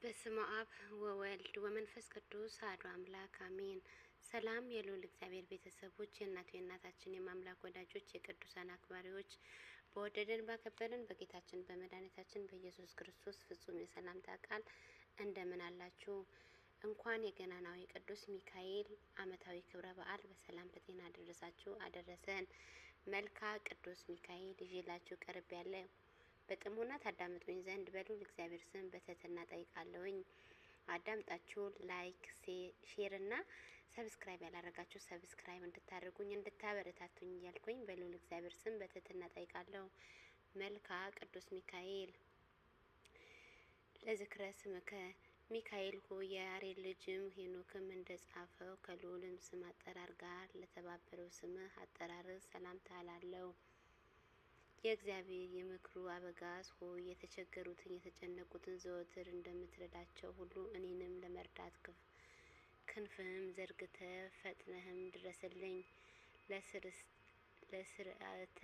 በስመ አብ ወወልድ ወመንፈስ ቅዱስ አሐዱ አምላክ አሜን። ሰላም የልዑል እግዚአብሔር ቤተሰቦች፣ የእናታችን የማምላክ ወዳጆች፣ የቅዱሳን አክባሪዎች፣ በወደደን ባከበረን በጌታችን በመድኃኒታችን በኢየሱስ ክርስቶስ ፍጹም የሰላምታ ቃል እንደምን አላችሁ? እንኳን የገናናው ቅዱስ ሚካኤል ዓመታዊ ክብረ በዓል በሰላም በጤና አደረሳችሁ አደረሰን። መልካ ቅዱስ ሚካኤል ይዤላችሁ ቀርብ ያለ በጥሞና ታዳምጡኝ ዘንድ በልዑል እግዚአብሔር ስም በትህትና ጠይቃለሁኝ። አዳምጣችሁ ላይክ፣ ሼር እና ሰብስክራይብ ያላረጋችሁ ሰብስክራይብ እንድታደርጉኝ እንድታበረታቱኝ እያልኩኝ በልዑል እግዚአብሔር ስም በትህትና ጠይቃለሁ። መልካ ቅዱስ ሚካኤል ለዝክረ ስምከ ሚካኤል ሆይ የያሬድ ልጅም ሄኖክም እንደጻፈው ከልዑልም ስም አጠራር ጋር ለተባበረው ስምህ አጠራር ሰላምታ እላለሁ። የእግዚአብሔር የምክሩ አበጋዝ ሆይ የተቸገሩትን የተጨነቁትን ዘወትር እንደምትረዳቸው ሁሉ እኔንም ለመርዳት ክንፍህም ዘርግተ ፈጥነህም ድረስልኝ። ለስርዓተ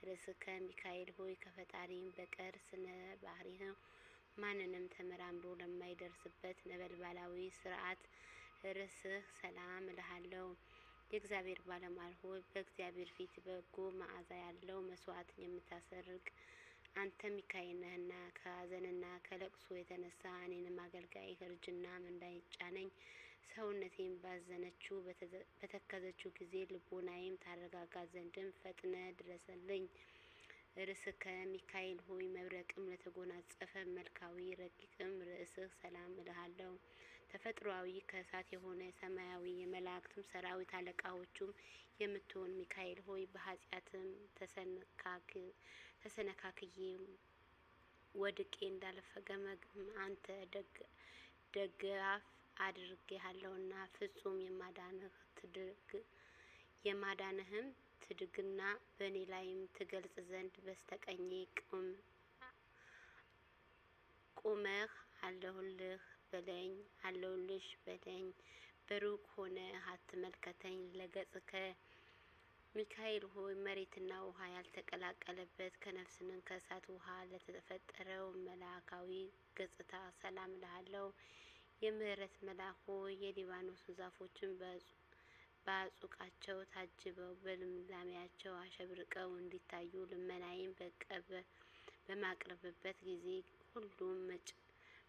ርስከ ሚካኤል ሆይ ከፈጣሪም በቀር ስነ ባህሪህ ማንንም ተመራምሮ ለማይደርስበት ነበልባላዊ ስርዓት ርስህ ሰላም እልሃለሁ። የእግዚአብሔር ባለሟል ሆይ በእግዚአብሔር ፊት በጎ መዓዛ ያለው መስዋዕትን የምታሰርግ አንተ ሚካኤል ነህና ከሐዘንና ከለቅሶ የተነሳ እኔንም አገልጋይ እርጅናም እንዳይጫነኝ ሰውነቴም ባዘነችው በተከዘችው ጊዜ ልቦናዬም ታረጋጋ ዘንድም ፈጥነ ድረሰልኝ። ርስከ ሚካኤል ሆይ መብረቅም ለተጎናጸፈ መልካዊ ረቂቅም ርእስህ ሰላም እልሃለሁ። ተፈጥሮአዊ ከእሳት የሆነ ሰማያዊ የመላእክትም ሰራዊት አለቃዎቹም የምትሆን ሚካኤል ሆይ በኃጢአትም ተሰነካክዬ ወድቄ እንዳልፈገመግም አንተ ደጋፍ አድርጌሃለሁና ፍጹም የማዳንህም ትድግና በእኔ ላይም ትገልጽ ዘንድ በስተቀኜ ቁመህ አለሁልህ በለኝ አለሁልሽ በለኝ። በሩቅ ሆነ አትመልከተኝ ለገጽከ ሚካኤል ሆይ መሬትና ውሃ ያልተቀላቀለበት ከነፍስንም ከእሳት ውሃ ለተፈጠረው መልአካዊ ገጽታ ሰላም እልሃለሁ። የምህረት መልአክ ሆይ የሊባኖስ ዛፎችን በአጹቃቸው ታጅበው በልምላሜያቸው አሸብርቀው እንዲታዩ ልመናዬን በማቅረብበት ጊዜ ሁሉም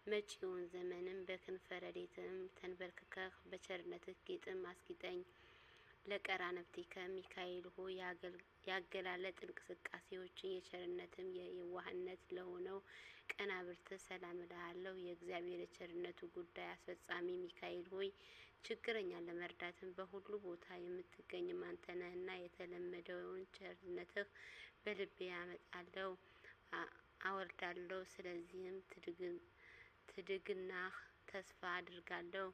መጪውን ዘመንም በክንፈ ረድኤትም ተንበርክከህ በቸርነትህ ጌጥም አስጊጠኝ። ለቀራንብቲከ ሚካኤል ሆይ ያገላለጥ እንቅስቃሴዎችን የቸርነትም የዋህነት ለሆነው ቀናብርት ሰላም እልሃለሁ። የእግዚአብሔር የቸርነቱ ጉዳይ አስፈጻሚ ሚካኤል ሆይ ችግረኛን ለመርዳትም በሁሉ ቦታ የምትገኝ አንተ ነህና የተለመደውን ቸርነትህ በልቤ አመጣለሁ አወርዳለሁ። ስለዚህም ትድግናህ ተስፋ አድርጋለሁ።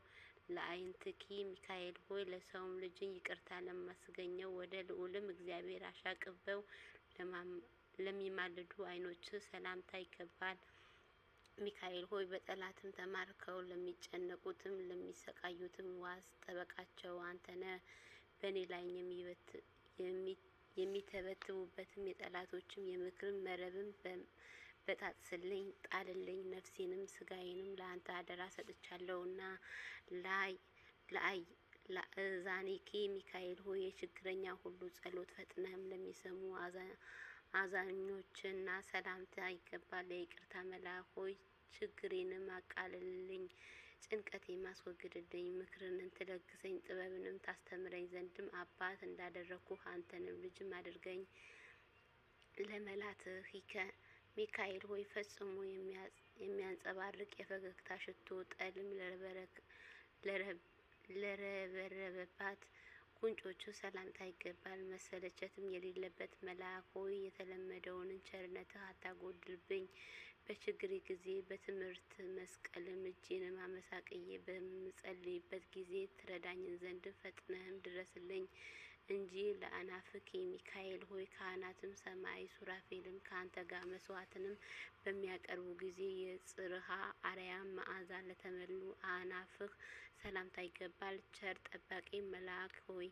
ለአይንትኪ ሚካኤል ሆይ ለሰውም ልጅን ይቅርታ ለማስገኘው ወደ ልዑልም እግዚአብሔር አሻቅበው ለሚማልዱ አይኖች ሰላምታ ይገባል። ሚካኤል ሆይ በጠላትም ተማርከው ለሚጨነቁትም ለሚሰቃዩትም ዋስ ጠበቃቸው አንተ ነህ። በእኔ ላይ የሚተበትቡበትም የጠላቶችም የምክርም መረብም በጣጥስልኝ ጣልልኝ። ነፍሴንም ስጋዬንም ለአንተ አደራ ሰጥቻለሁና ለአዛኒኪ ሚካኤል ሆይ የችግረኛ ሁሉ ጸሎት ፈጥነህም ለሚሰሙ አዛኞችና ሰላምታ ይገባል። የይቅርታ መልአክ ሆይ ችግሬንም አቃልልኝ ጭንቀቴን ማስወግድልኝ። ምክርንን ትለግሰኝ ጥበብንም ታስተምረኝ ዘንድም አባት እንዳደረግኩ አንተንም ልጅም አድርገኝ። ለመላትህ ሚካኤል ሆይ ፈጽሞ የሚያንጸባርቅ የፈገግታ ሽቶ ጠልም ለረበረበባት ጉንጮቹ ሰላምታ ይገባል። መሰለቸትም የሌለበት መልአክ ሆይ የተለመደውን ቸርነትህ አታጎድልብኝ። በችግሬ ጊዜ በትምህርት መስቀልም እጄንም አመሳቅዬ በምጸልይበት ጊዜ ትረዳኝን ዘንድ ፈጥነህም ድረስልኝ እንጂ። ለአናፍኪ ሚካኤል ሆይ ካህናትም ሰማይ ሱራፌልም ከአንተ ጋር መስዋዕትንም በሚያቀርቡ ጊዜ የጽርሃ አርያም መዓዛ ለተመሉ አናፍህ ሰላምታ ይገባል። ቸር ጠባቂ መልአክ ሆይ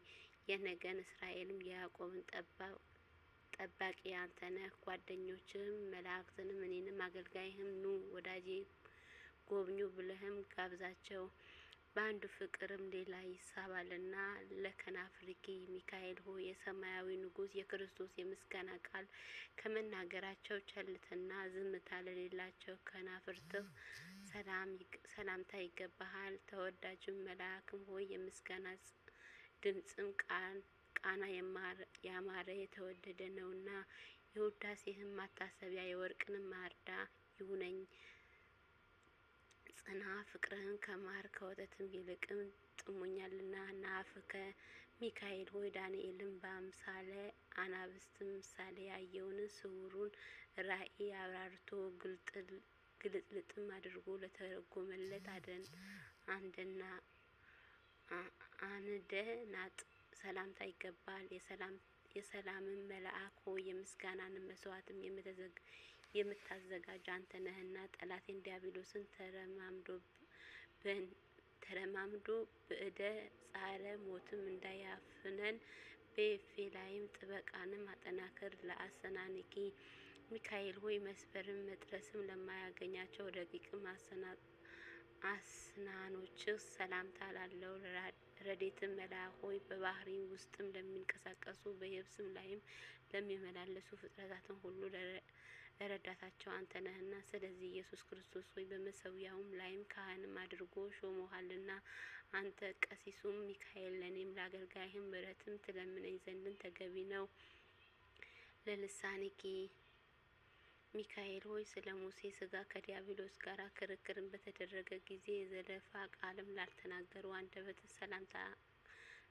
የነገን እስራኤልም የያዕቆብን ጠባቂ አንተ ነህ። ጓደኞችህም መላእክትንም እኔንም አገልጋይህም ኑ ወዳጄ ጎብኙ ብለህም ጋብዛቸው። በአንዱ ፍቅርም ሌላ ይሳባልና። ለከናፍርኪ ሚካኤል ሆይ የሰማያዊ ንጉሥ የክርስቶስ የምስጋና ቃል ከመናገራቸው ቸልትና ዝምታ ለሌላቸው ከናፍርትህ ሰላምታ ይገባሃል። ተወዳጅም መልአክም ሆይ የምስጋና ድምጽም ቃና ያማረ የተወደደ ነውና የውዳሴህም ማታሰቢያ የወርቅንም ማርዳ ይሁነኝ። ጽና ፍቅርህን ከማር ከወተትም ይልቅም ጥሞኛልና። ናፍከ ሚካኤል ሆይ ዳንኤልም በአምሳለ አናብስትም ምሳሌ ያየውን ስውሩን ራእይ አብራርቶ ግልጥልጥም አድርጎ ለተረጎመለት አንደ ናጥ ሰላምታ ይገባል። የሰላምን መልአክ ሆይ የምስጋናን መስዋዕትም የምታዘጋጅ አንተ ነህና ጠላቴን ዲያብሎስን ተረማምዶ በእደ ጻረ ሞትም እንዳያፍነን በኤፌላይም ጥበቃንም አጠናክር። ለአሰናንኪ ሚካኤል ሆይ መስፈርም መጥረስም ለማያገኛቸው ረቂቅም አስናኖችህ ሰላምታ ላለው ረዴትም መልአክ ሆይ በባህሪ ውስጥም ለሚንቀሳቀሱ በየብስም ላይም ለሚመላለሱ ፍጥረታትን ሁሉ ረዳታቸው አንተ ነህና። ስለዚህ ኢየሱስ ክርስቶስ ሆይ በመሰዊያውም ላይም ካህንም አድርጎ ሾሞሃልና አንተ ቀሲሱም ሚካኤል ለኔም ለአገልጋይህም ምሕረትም ትለምነኝ ዘንድን ተገቢ ነው። ለልሳኒኪ ሚካኤል ሆይ ስለ ሙሴ ሥጋ ከዲያብሎስ ጋር ክርክርን በተደረገ ጊዜ የዘለፋ ቃልም ላልተናገሩ አንደበት ሰላምታ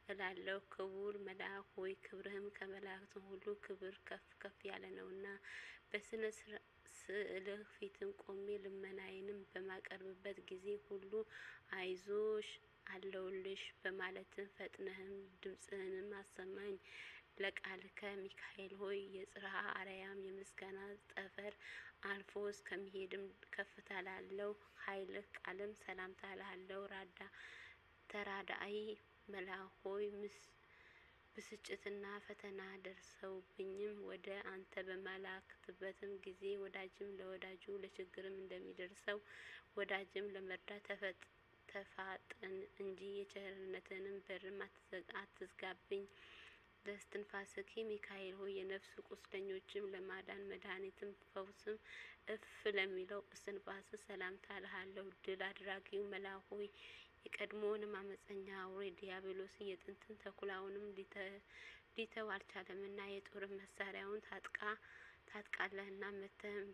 እላለሁ። ክቡር መልአክ ሆይ ክብርህም ከመላእክት ሁሉ ክብር ከፍ ከፍ ያለ ነውና በስነ ስዕልህ ፊትም ቆሜ ልመናዬንም በማቀርብበት ጊዜ ሁሉ አይዞሽ አለውልሽ በማለትም ፈጥነህም ድምጽህንም አሰማኝ። ለቃልከ ሚካኤል ሆይ የጽርሐ አርያም የምስጋና ጠፈር አልፎ እስከሚሄድም ከፍታ ላለው ኃይልህ ቃልም ሰላምታ ላለው ተራዳኢ መልአክ ሆይ ብስጭትና ፈተና ደርሰውብኝም ወደ አንተ በመላክትበትም ጊዜ ወዳጅም ለወዳጁ ለችግርም እንደሚደርሰው ወዳጅም ለመርዳት ተፋጠን እንጂ የቸርነትንም በርም አትዝጋብኝ። ለእስትንፋስኪ ሚካኤል ሆይ የነፍስ ቁስለኞችም ለማዳን መድኃኒትም ፈውስም እፍ ለሚለው እስትንፋስ ሰላምታ እልሃለሁ። ድል አድራጊው መልአክ ሆይ የቀድሞውንም አመፀኛ አውሬ ዲያብሎስን የጥንትን ተኩላውንም ሊተው አልቻለምና የጦር መሳሪያውን ታጥቃለህና መተህም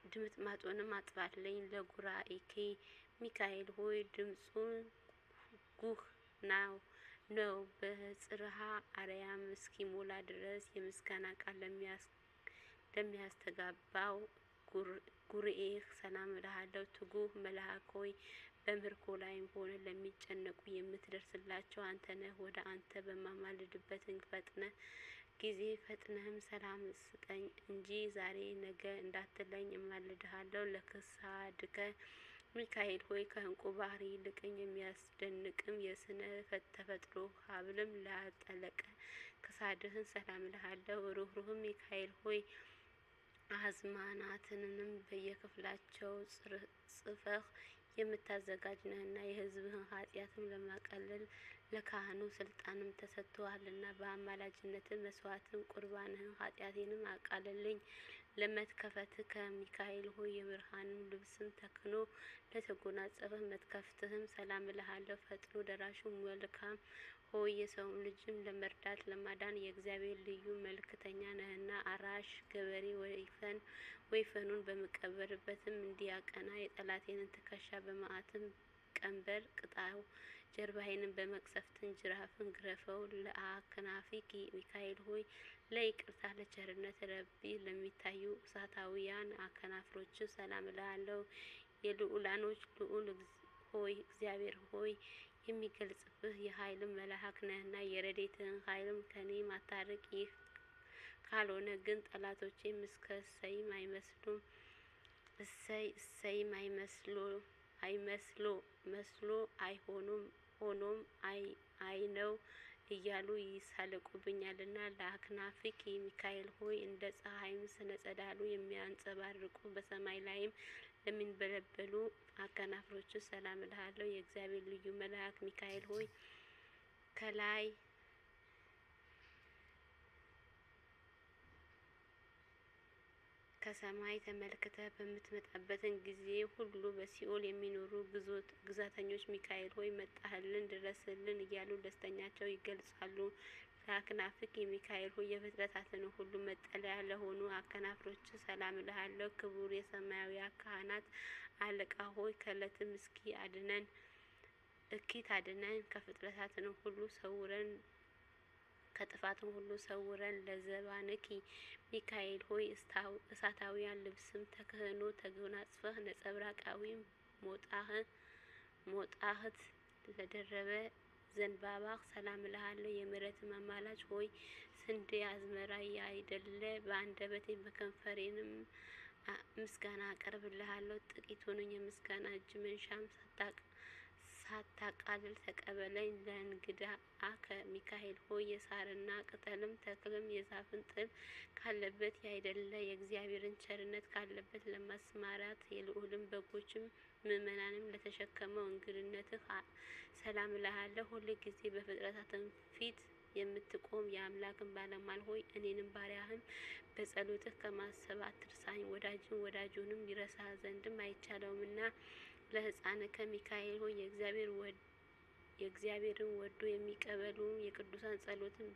ድምጥማጡንም አጥፋለኝ። ለጉራኤኪ ሚካኤል ሆይ ድምጹን ጉህ ነው በጽርሐ አርያም እስኪሞላ ድረስ የምስጋና ቃል ለሚያስተጋባው ጉርኤህ ሰላም እልሃለሁ። ትጉህ መልአክ ሆይ በምርኮ ላይም ሆነ ለሚጨነቁ የምትደርስላቸው አንተ ነህ። ወደ አንተ በማማልድበት ጊዜ ፈጥነህም ሰላም ስጠኝ እንጂ ዛሬ ነገ እንዳትለኝ እማልድሃለሁ። ለክሳድከ ሚካኤል ሆይ ከዕንቁ ባህሪ ይልቅም የሚያስደንቅም የስነ ተፈጥሮ ሀብልም ላጠለቀ ክሳድህን ሰላም እልሃለሁ። ሩህሩህም ሚካኤል ሆይ አዝማናትንም በየክፍላቸው ጽፈህ የምታዘጋጅ ነህና የሕዝብህን ኃጢአትም ለማቀለል ለካህኑ ስልጣንም ተሰጥቶሃልና በአማላጅነትም መስዋዕትም ቁርባንህን ኃጢአቴንም አቃልልኝ። ለመትከፈትከ ሚካኤል ሆይ የብርሃንም ልብስም ተክኖ ለተጎናጸፈ መትከፍትህም ሰላም እልሃለሁ። ፈጥኖ ደራሹ መልካም ሆይ የሰውም ልጅም ለመርዳት ለማዳን የእግዚአብሔር ልዩ መልእክተኛ ነህና አራሽ ገበሬ ወይፈኑን በምቀበርበትም እንዲያቀና የጠላቴንን ትከሻ በመዓትም ቀንበር ቅጣው። ጀርባዬንም በመቅሰፍትን ጅራፍን ግረፈው። ለአክናፊኪ ሚካኤል ሆይ ለይቅርታ ለቸርነት ረቢ ለሚታዩ እሳታዊያን አከናፍሮች ሰላም እልሃለሁ። የልዑላኖች ልዑል ሆይ እግዚአብሔር ሆይ የሚገልጽብህ የኃይልም መልአክ ነህና የረድኤትህን ኃይልም ከኔ ማታርቅ። ይህ ካልሆነ ግን ጠላቶቼም እስከ እሰይም መስሎ አይሆኑም ሆኖም አይነው እያሉ ይሳለቁብኛልና። ለአክናፊኪ ሚካኤል ሆይ እንደ ፀሐይም ስነ ጸዳሉ የሚያንጸባርቁ በሰማይ ላይም ለሚንበለበሉ አከናፍሮች ሰላም እልሃለሁ። የእግዚአብሔር ልዩ መልአክ ሚካኤል ሆይ ከላይ ከሰማይ ተመልክተ በምትመጣበትን ጊዜ ሁሉ በሲኦል የሚኖሩ ግዛተኞች ሚካኤል ሆይ መጣህልን፣ ድረስልን እያሉ ደስተኛቸው ይገልጻሉ። ለአክናፍክ የሚካኤል ሆይ የፍጥረታትን ሁሉ መጠለያ ለሆኑ አከናፍሮች ሰላም እልሃለሁ። ክቡር የሰማያዊ ካህናት አለቃ ሆይ ከዕለትም እኪ ታድነን፣ ከፍጥረታትን ሁሉ ሰውረን ከጥፋትም ሁሉ ሰውረን። ለዘባንኪ ሚካኤል ሆይ እሳታዊያን ልብስም ተክህኖ ተጎናጽፈህ ነጸብራቃዊ ሞጣህት ለደረበ ዘንባባህ ሰላም እልሃለሁ። የምሕረት አማላጅ ሆይ ስንዴ አዝመራ ያይደለ በአንደበቴ በከንፈሬንም ምስጋና አቀርብልሃለሁ። ጥቂቱን የምስጋና እጅ መንሻም ሳታቃልል ተቀበለኝ። ለእንግዳ አከ ሚካኤል ሆይ የሳርና ቅጠልም ተክልም የዛፍን ጥል ካለበት ያይደለ የእግዚአብሔርን ቸርነት ካለበት ለማስማራት የልዑልን በጎችም ምእመናንም ለተሸከመው እንግድነትህ ሰላም እልሃለሁ። ሁል ጊዜ በፍጥረታትን ፊት የምትቆም የአምላክን ባለሟል ሆይ እኔንም ባሪያህን በጸሎትህ ከማሰብ አትርሳኝ። ወዳጁንም ይረሳ ዘንድም አይቻለውምና ለሕፃንከ ሚካኤል ሆይ የእግዚአብሔርን ወዶ የሚቀበሉ የቅዱሳን ጸሎትን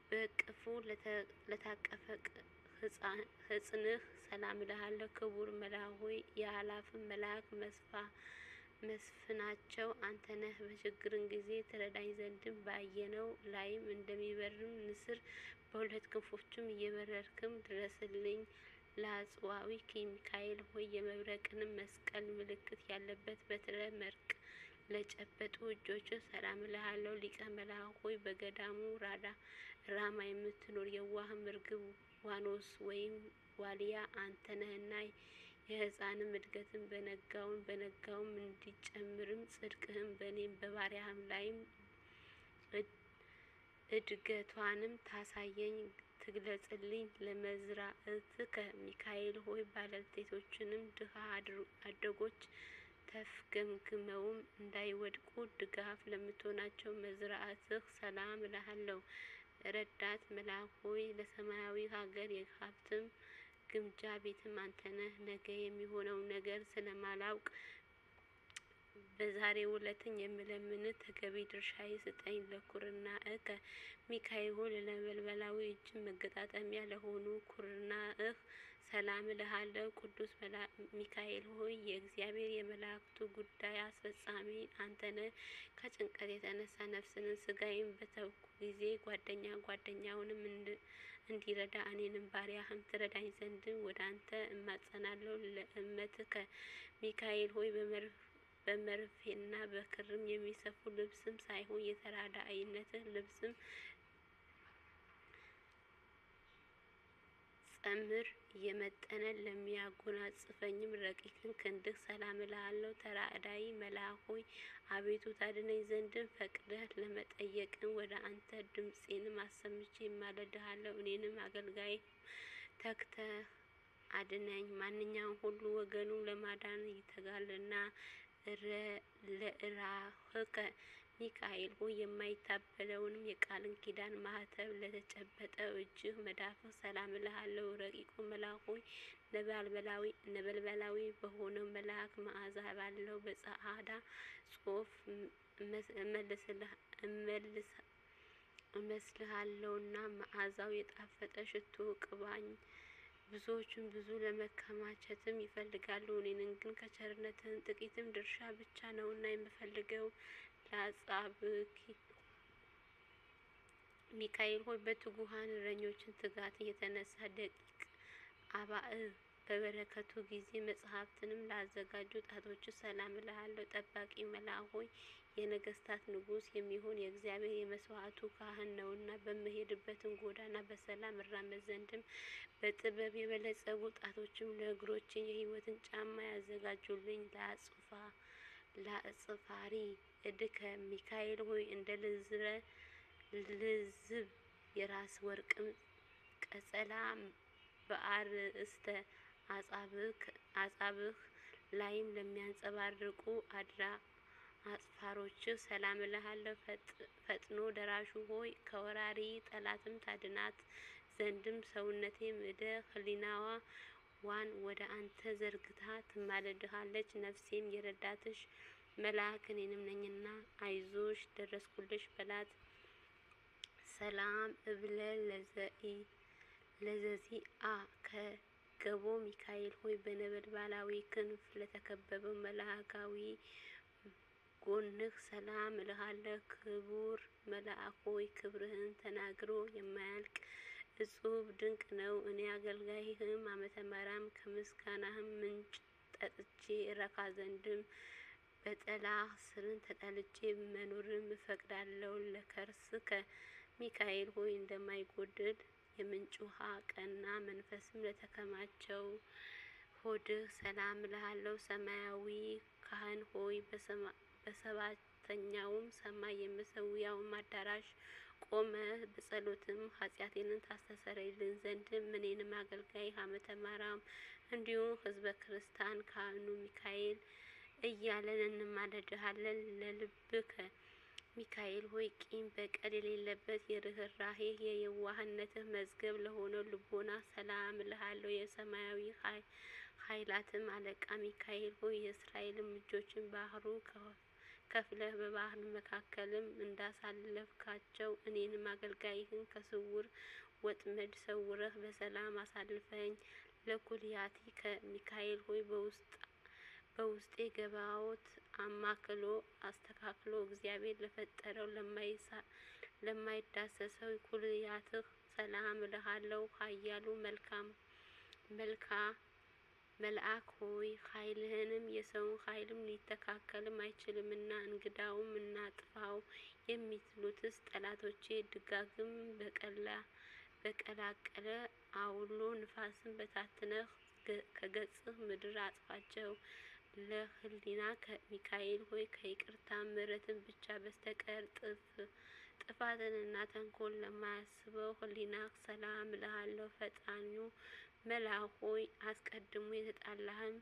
በእቅፉ ለታቀፈ ሕጽንህ ሰላም እልሃለሁ። ክቡር መልአክ ሆይ የአእላፍም መልአክ መስፍናቸው አንተ ነህ። በችግርን ጊዜ ትረዳኝ ዘንድም ባየነው ላይም እንደሚበርም ንስር በሁለት ክንፎችም እየበረርክም ድረስልኝ። ለአጽዋዊኪ ሚካኤል ሆይ የመብረቅንም መስቀል ምልክት ያለበት በትረ መርቅ ለጨበጡ እጆች ሰላም እልሃለሁ። ሊቀ መላእክት ሆይ በገዳሙ ራማ የምትኖር የዋህም እርግብ ዋኖስ ወይም ዋልያ አንተ ነህና የሕፃንም እድገትን በነጋውም እንዲጨምርም ጽድቅህም በእኔም በባሪያህም ላይም እድገቷንም ታሳየኝ ትግለጽልኝ። ለመዝራእትከ ሚካኤል ሆይ ባለቴቶችንም ድሃ አደጎች ተፍገምግመውም እንዳይወድቁ ድጋፍ ለምትሆናቸው መዝራእትህ ሰላም እልሃለሁ። ረዳት መልአክ ሆይ ለሰማያዊ ሀገር የሀብትም ግምጃ ቤትም አንተ ነህ። ነገ የሚሆነው ነገር ስለማላውቅ በዛሬው ዕለትን የምለምን ተገቢ ድርሻዬ ስጠኝ። ለኩርናእከ ሚካኤል ሆይ ለነበልባላዊ እጅ መገጣጠሚያ ለሆኑ ኩርናእህ ሰላም እልሃለሁ። ቅዱስ ሚካኤል ሆይ የእግዚአብሔር የመላእክቱ ጉዳይ አስፈጻሚ አንተ ነህ። ከጭንቀት የተነሳ ነፍስንን ስጋዬን በተውኩ ጊዜ ጓደኛውንም እንዲረዳ እኔንም ባሪያህም ትረዳኝ ዘንድ ወደ አንተ እማጸናለሁ። ለእመትከ ሚካኤል ሆይ በመርፌና በክርም የሚሰፉ ልብስም ሳይሆን የተራዳኢነትህ ልብስም ጸምር እየመጠነ ለሚያጎናጽፈኝም ረቂቅን ክንድህ ሰላም እልሃለሁ። ተራዳኢ መልአክ ሆይ አቤቱ ታድነኝ ዘንድም ፈቅደህ ለመጠየቅን ወደ አንተ ድምፄንም አሰምቼ እማልድሃለሁ። እኔንም አገልጋይ ተግተህ አድነኝ። ማንኛውም ሁሉ ወገኑ ለማዳን ይተጋልና። ለእራህከ ሚካኤል ሆይ የማይታበለውንም የቃልን ኪዳን ማህተብ ለተጨበጠ እጅህ መዳፍህ ሰላም እልሃለሁ። ረቂቁ መልአክ ሆይ ነበልባላዊ በሆነው መልአክ መዓዛ ባለው በጸዓዳ ጽሑፍ እመስልሃለሁና መዓዛው የጣፈጠ ሽቱ ቅባኝ። ብዙዎቹም ብዙ ለመከማቸትም ይፈልጋሉ፣ እኔን ግን ከቸርነትህ ጥቂትም ድርሻ ብቻ ነውና የምፈልገው። ለአጻብዕኪ ሚካኤል ሆይ በትጉሃን እረኞችን ትጋት የተነሳ ደቂቅ አባዕብ በበረከቱ ጊዜ መጽሐፍትንም ላዘጋጁ ጣቶች ሰላም እልሃለሁ። ጠባቂ መልአክ ሆይ የነገስታት ንጉሥ የሚሆን የእግዚአብሔር የመስዋዕቱ ካህን ነውና በምሄድበትን ጎዳና በሰላም እራመድ ዘንድም በጥበብ የበለጸጉ ጣቶችም ለእግሮቼ የሕይወትን ጫማ ያዘጋጁልኝ። ለአጽፋሪ እድከ ሚካኤል ሆይ እንደ ልዝብ የራስ ወርቅም ቀጸላ በአርእስተ አጻብህ ላይም ለሚያንጸባርቁ አጽፋሮችህ ሰላም እልሃለሁ። ፈጥኖ ደራሹ ሆይ ከወራሪ ጠላትም ታድናት ዘንድም ሰውነቴ ምደ ሕሊናዋን ወደ አንተ ዘርግታ ትማልድሃለች። ነፍሴም የረዳትሽ መልአክ እኔንም ነኝና አይዞሽ ደረስኩልሽ በላት። ሰላም እብለ ለዘዚአ ከገቦ ሚካኤል ሆይ በነበልባላዊ ክንፍ ለተከበበው መልአካዊ ጎንህ ሰላም እልሃለሁ። ክቡር መልአክ ሆይ ክብርህን ተናግሮ የማያልቅ እጹብ ድንቅ ነው። እኔ አገልጋይህም ዓመተ ማርያም ከምስጋናህም ምንጭ ጠጥቼ እረካ ዘንድም በጠላህ ስርን ተጠልቼ መኖርም እፈቅዳለሁ። ለከርስከ ሚካኤል ሆይ እንደማይጎድል የምንጭ ውሃ ቀና መንፈስም ለተከማቸው ሆድህ ሰላም እልሃለሁ። ሰማያዊ ካህን ሆይ በሰባተኛውም ሰማይ የመሰዊያውም አዳራሽ ቆመህ በጸሎትም ኃጢአቴንን ታስተሰርይልን ዘንድም እኔንም አገልጋይ ዓመተ ማርያም እንዲሁም ሕዝበ ክርስቲያን ካህኑ ሚካኤል እያለን እንማለድሃለን። ለልብከ ሚካኤል ሆይ ቂም በቀል የሌለበት የርህራሄህ የየዋህነትህ መዝገብ ለሆነው ልቦና ሰላም እልሃለሁ። የሰማያዊ ኃይላትም አለቃ ሚካኤል ሆይ የእስራኤልም ልጆችን ባህሩ ከፍለህ በባህር መካከልም እንዳሳለፍካቸው እኔንም አገልጋይህን ከስውር ወጥመድ ሰውረህ በሰላም አሳልፈኝ። ለኩልያቲ ከሚካኤል ሆይ በውስጤ ገባዖት አማክሎ አስተካክሎ እግዚአብሔር ለፈጠረው ለማይዳሰሰው ኩልያትህ ሰላም እልሃለሁ። ኃያሉ መልአክ ሆይ ኃይልህንም የሰውን ኃይልም ሊተካከልም አይችልምና እንግዳውም እናጥፋው የሚትሉትስ ጠላቶቼ ድጋግም በቀላቀለ አውሎ ንፋስን በታትነህ ከገጽህ ምድር አጥፋቸው። ለህሊና ከሚካኤል ሆይ ከይቅርታ ምሕረትን ብቻ በስተቀር ጥፋትንና ተንኮል ለማያስበው ህሊና ሰላም እልሃለሁ። ፈጣኒው መልአክ ሆይ አስቀድሞ የተጣላህም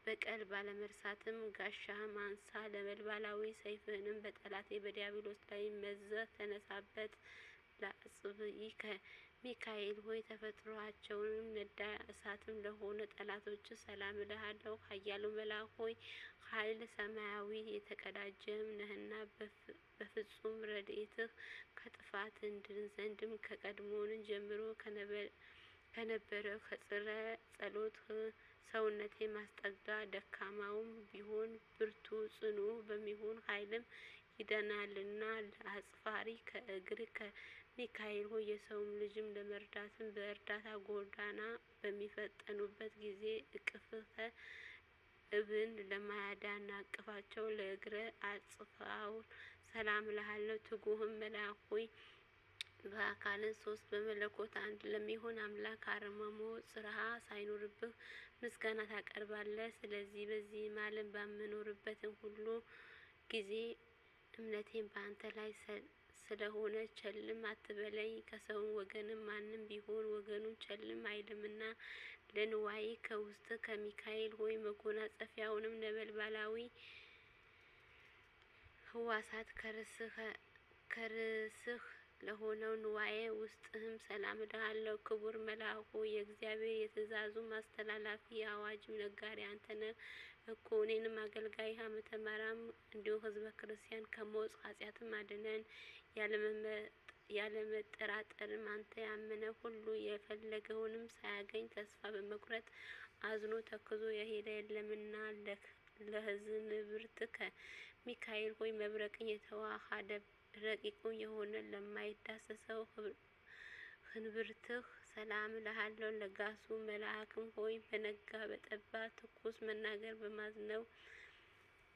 በቀል ባለመርሳትም ጋሻህም አንሳ። ለበልባላዊ ሰይፍህንም በጠላቴ በዲያብሎስ ላይ መዘህ ተነሳበት። ለአጽብኢከ ሚካኤል ሆይ ተፈጥሯቸውንም ነዳይ እሳትም ለሆነ ጠላቶች ሰላም እልሃለሁ። ኃያሉ መልአክ ሆይ ኃይል ሰማያዊ የተቀዳጀም ነህና በፍጹም ረድኤትህ ከጥፋት እንድን ዘንድም ከቀድሞውን ጀምሮ ከነበረው ከጽረ ጸሎት ሰውነቴ ማስጠጋ ደካማውም ቢሆን ብርቱ ጽኑ በሚሆን ኃይልም ይደናልና። ለአጽፋሪ ከእግር ከሚካኤል ሆይ የሰውም ልጅም ለመርዳትም በእርዳታ ጎዳና በሚፈጠኑበት ጊዜ እቅፍተ እብን ለማያዳናቅፋቸው ለእግረ አጽፋውን ሰላም እልሃለሁ። ትጉህም መልአክ ሆይ በአካልን ሶስት በመለኮት አንድ ለሚሆን አምላክ አረማሞ ጽርሃ ሳይኖርብህ ምስጋና ታቀርባለህ። ስለዚህ በዚህ ዓለም በምኖርበትም ሁሉ ጊዜ እምነቴን በአንተ ላይ ስለሆነ ቸልም አትበለኝ። ከሰውም ወገንም ማንም ቢሆን ወገኑን ቸልም አይልምና። ለንዋይ ከውስጥ ከሚካኤል ሆይ መጎናጸፊያውንም ነበልባላዊ ህዋሳት ከርስህ ለሆነው ንዋዬ ውስጥህም ሰላም እልሃለሁ። ክቡር መልአክ ሆይ የእግዚአብሔር የትእዛዙ ማስተላላፊ የአዋጅም ነጋሪ አንተ ነህ እኮ። እኔንም አገልጋይህ ዓመተ ማርያም እንዲሁ ሕዝበ ክርስቲያን ከሞት ኃጢአትም አድነን። ያለመጠራጠርም አንተ ያመነ ሁሉ የፈለገውንም ሳያገኝ ተስፋ በመቁረጥ አዝኖ ተክዞ የሄደ የለምና። ለሕዝንብርትከ ሚካኤል ሆይ መብረቅን የተዋሃደ ረቂቁን የሆነ ለማይዳሰሰው ህንብርትህ ሰላም እልሃለሁ። ለጋሱ መልአክም ሆይ በነጋ በጠባ ትኩስ መናገር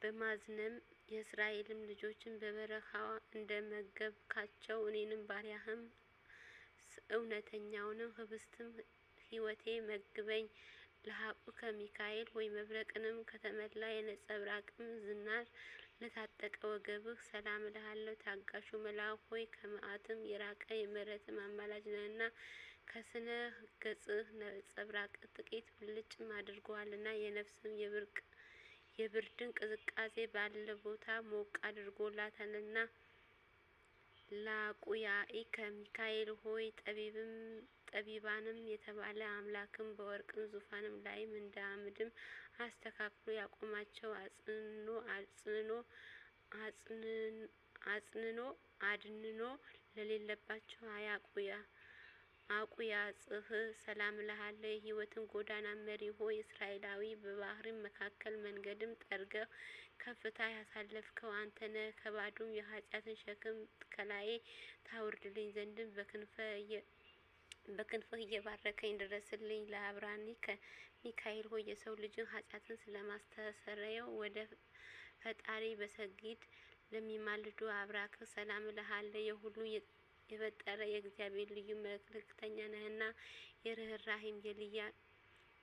በማዝነም የእስራኤልም ልጆችን በበረሃ እንደመገብካቸው እኔንም ባሪያህም እውነተኛውንም ህብስትም ሕይወቴ መግበኝ። ለሀቁከ ሚካኤል ሆይ መብረቅንም ከተመላ የነጸብራቅም ዝናር ለታጠቀ ወገብህ ሰላም እልሃለሁ። ታጋሹ መልአክ ሆይ ከመዓትም የራቀ የምሕረትም አማላጅ ነህና ከስነ ገጽህ ነጸብራቅ ጥቂት ብልጭም አድርጓልና የነፍስም የብርድን ቅዝቃዜ ባለ ቦታ ሞቅ አድርጎላታልና። ላቁያኢከ ሚካኤል ሆይ ጠቢባንም የተባለ አምላክም በወርቅም ዙፋንም ላይም እንደ አምድም አስተካክሎ ያቆማቸው አድንኖ ለሌለባቸው አቁያጽህ ሰላም እልሃለሁ። የሕይወትን ጎዳና መሪ ሆይ እስራኤላዊ በባህርም መካከል መንገድም ጠርገህ ከፍታ ያሳለፍከው አንተ ነህ። ከባዱም የኃጢአትን ሸክም ከላዬ ታወርድልኝ ዘንድም በክንፍህ እየባረከኝ ድረስልኝ። ለአብራኒከ ሚካኤል ሆይ የሰው ልጅን ኃጢአትን ስለማስተሰረየው ወደ ፈጣሪ በሰጊድ ለሚማልዱ አብራክ ሰላም እልሃለሁ። የሁሉ የፈጠረ የእግዚአብሔር ልዩ መልእክተኛ ነህና የርህራሄም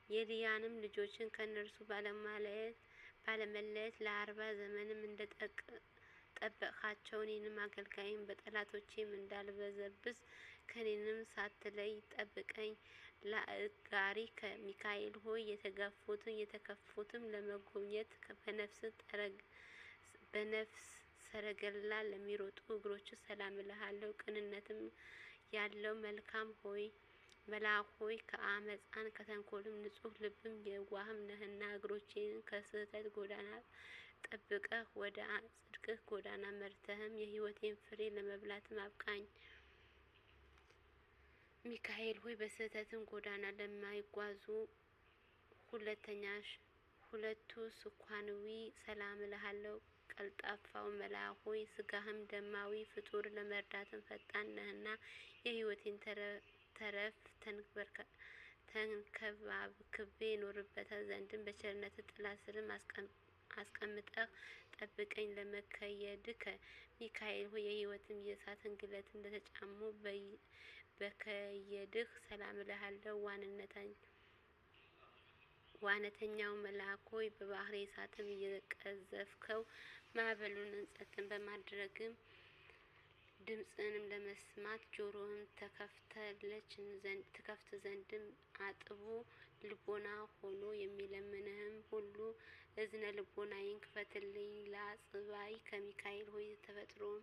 የልያንም ልጆችን ከነርሱ ባለመለየት ለ40 ዘመንም ጠበቅሃቸው። እኔንም አገልጋይም በጠላቶቼም እንዳልበዘብዝ ከኔንም ሳትለይ ጠብቀኝ። ላእጋሪከ ሚካኤል ሆይ የተከፉትም ለመጎብኘት በነፍስ ሰረገላ ለሚሮጡ እግሮች ሰላም እልሃለሁ። ቅንነትም ያለው መልአክ ሆይ ከአመፃን ከተንኮልም ንጹሕ ልብም የዋህም ነህና እግሮቼን ከስህተት ጎዳና ጠብቀህ ወደ ጽድቅህ ጎዳና መርተህም የሕይወቴን ፍሬ ለመብላትም አብቃኝ። ሚካኤል ሆይ በስህተትም ጎዳና ለማይጓዙ ሁለቱ ስኳንዊ ሰላም እልሃለሁ። ቀልጣፋው መልአክ ሆይ ስጋህም ደማዊ ፍጡር ለመርዳትም ፈጣን ነህና የሕይወቴን ተረፍ ተንከባክቤ ኖርበት ዘንድም በቸርነት ጥላ ስርም አስቀምጠህ ጠብቀኝ። ለመከየድከ ሚካኤል ሆይ የሕይወትም የእሳትን ግለት እንደተጫሙ በከየድህ ሰላም እልሃለሁ። ዋነተኛው መልአክ ሆይ በባህር እሳትም እየቀዘፍከው ማዕበሉን ጸጥን በማድረግም ድምጽንም ለመስማት ጆሮህን ትከፍት ዘንድም አጥቡ ልቦና ሆኖ የሚለምንህም ሁሉ እዝነ ልቦናዬን ክፈትልኝ። ለአጽባይ ከሚካኤል ሆይ ተፈጥሮም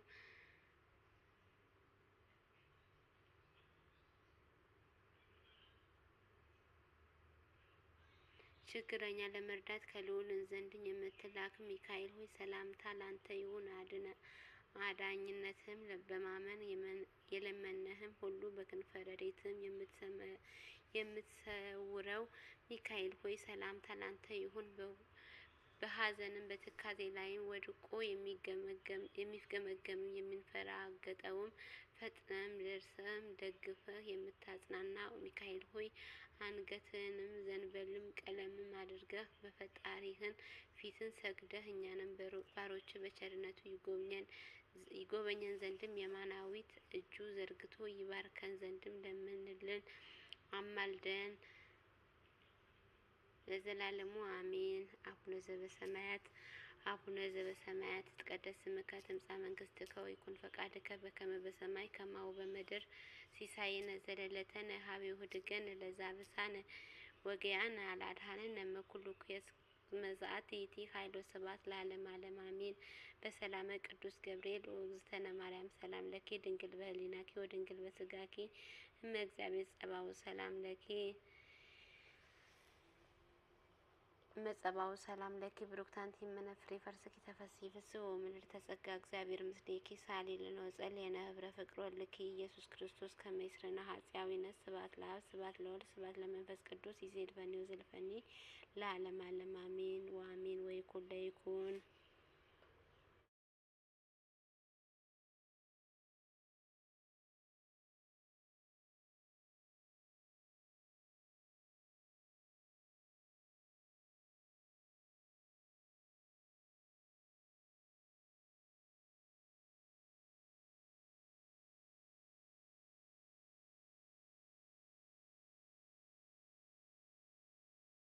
ችግረኛ ለመርዳት ከልዑልን ዘንድ የምትላክ ሚካኤል ሆይ ሰላምታ ላንተ ይሁን። አዳኝነትህም በማመን የለመነህም ሁሉ በክንፈ ረድኤትህም የምትሰውረው ሚካኤል ሆይ ሰላምታ ላንተ ይሁን። በሐዘንም በትካዜ ላይም ወድቆ የሚፍገመገም የሚንፈራገጠውም ፈጥነህም ደርሰህም ደግፈህ የምታጽናና ሚካኤል ሆይ አንገትህንም ዘንበልም ቀለምም አድርገህ በፈጣሪህን ፊትን ሰግደህ እኛንም ባሮች በቸርነቱ ይጎበኘን ዘንድም የማናዊት እጁ ዘርግቶ ይባርከን ዘንድም ለምንልን አማልደን ለዘላለሙ አሜን። አቡነ ዘበሰማያት ይትቀደስ ስምከ ትምጻእ መንግስትከ ወይኩን ፈቃድከ በከመ በሰማይ ከማሁ በምድር ሲሳየነ ዘለለዕለትነ ሀበነ ኅድገነ ለዘአበሳነ ወጌጋየነ አላድኀነነ እምኩሉ መዛት ይእቲ ኃይል ወስብሐት ለዓለመ ዓለም አሜን። በሰላመ ቅዱስ ገብርኤል ወእግዝእትነ ማርያም ሰላም ለኪ ድንግል በህሊናኪ ወድንግል በስጋኪ እመ እግዚአብሔር ጸባኦት ሰላም ለኪ መጸባው ሰላም ለኪ ብሩክት አንቲ እምነ ፍሬ ከርሥኪ ተፈሥሒ ፍስሕ ወምልዕተ ጸጋ እግዚአብሔር ምስሌኪ ሳሊ ለነ ወጸልየነ ኅብረ ፍቅር ወልኪ ኢየሱስ ክርስቶስ ከመ ይስረነ ኃጣውኢነ ስብሐት ለአብ ስብሐት ለወልድ ስብሐት ለመንፈስ ቅዱስ ይዜድ ፈኒ ወዘልፈኒ ለዓለመ ዓለም አሜን ወአሜን። ወይኩን ለይኩን